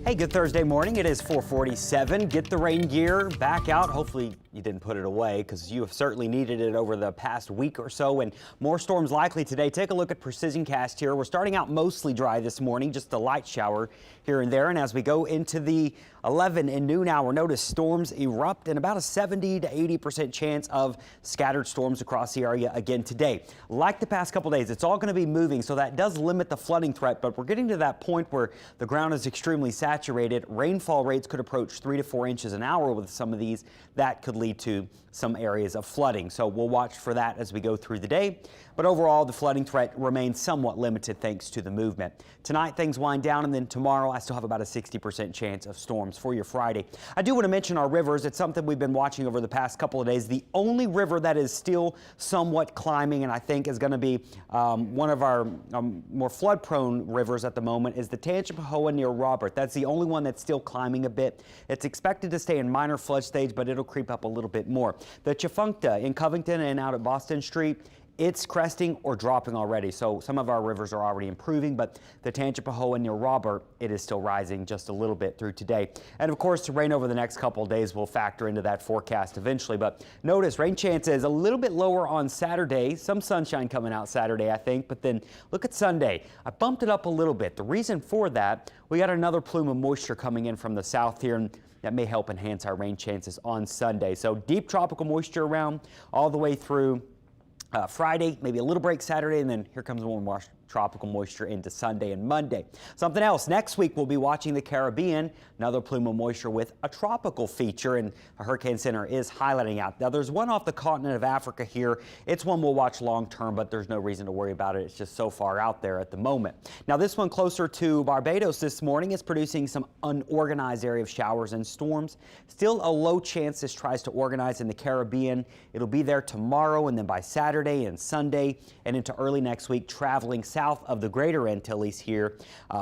Hey, good Thursday morning. It is 4:47. Get the rain gear back out. Hopefully you didn't put it away because you have certainly needed it over the past week or so, and more storms likely today. Take a look at precision cast here. We're starting out mostly dry this morning, just a light shower here and there. And as we go into the 11 and noon hour, notice storms erupt and about a 70 to 80% chance of scattered storms across the area again today. Like the past couple days, it's all going to be moving, so that does limit the flooding threat, but we're getting to that point where the ground is extremely saturated. Rainfall rates could approach 3 to 4 inches an hour with some of these. That could lead to some areas of flooding. So we'll watch for that as we go through the day. But overall, the flooding threat remains somewhat limited thanks to the movement. Tonight, things wind down, and then tomorrow, I still have about a 60% chance of storms for your Friday. I do want to mention our rivers. It's something we've been watching over the past couple of days. The only river that is still somewhat climbing, and I think is going to be one of our more flood-prone rivers at the moment, is the Tangipahoa near Robert. That's the only one that's still climbing a bit. It's expected to stay in minor flood stage, but it'll creep up a little bit more. The Chifuncta in Covington and out at Boston Street, it's cresting or dropping already, so some of our rivers are already improving, but the Tangipahoa near Robert, it is still rising just a little bit through today. And of course, the rain over the next couple of days will factor into that forecast eventually, but notice rain chances a little bit lower on Saturday. Some sunshine coming out Saturday, I think, but then look at Sunday. I bumped it up a little bit. The reason for that, we got another plume of moisture coming in from the south here, and that may help enhance our rain chances on Sunday. So deep tropical moisture around all the way through Friday, maybe a little break Saturday, and then here comes more tropical moisture into Sunday and Monday. Something else, next week we'll be watching the Caribbean, another plume of moisture with a tropical feature, and a hurricane center is highlighting out. Now there's one off the continent of Africa here. It's one we'll watch long term, but there's no reason to worry about it. It's just so far out there at the moment. Now this one closer to Barbados this morning is producing some unorganized area of showers and storms. Still a low chance this tries to organize in the Caribbean. It'll be there tomorrow, and then by Saturday and Sunday and into early next week, traveling south of the greater Antilles here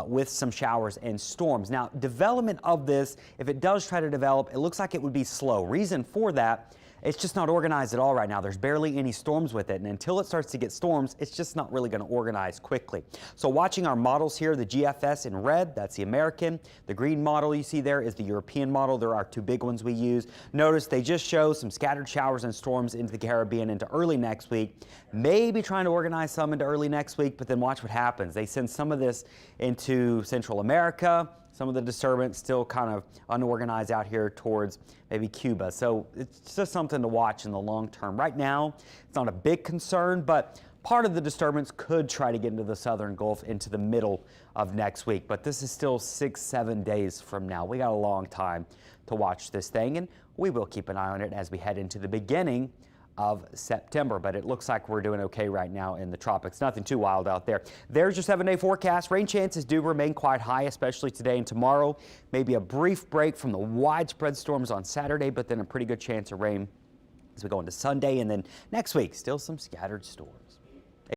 with some showers and storms. Now, development of this, if it does try to develop, it looks like it would be slow. Reason for that, it's just not organized at all right now. There's barely any storms with it, and until it starts to get storms, it's just not really going to organize quickly. So watching our models here, the GFS in red, that's the American. The green model you see there is the European model. There are two big ones we use. Notice they just show some scattered showers and storms into the Caribbean into early next week. Maybe trying to organize some into early next week, but then watch what happens. They send some of this into Central America. Some of the disturbance still kind of unorganized out here towards maybe Cuba. So it's just something to watch in the long term. Right now, it's not a big concern, but part of the disturbance could try to get into the southern Gulf into the middle of next week. But this is still 6-7 days from now. We got a long time to watch this thing, and we will keep an eye on it as we head into the beginning of September, but it looks like we're doing okay right now in the tropics. Nothing too wild out there. There's your 7-day forecast. Rain chances do remain quite high, especially today and tomorrow. Maybe a brief break from the widespread storms on Saturday, but then a pretty good chance of rain as we go into Sunday, and then next week, still some scattered storms.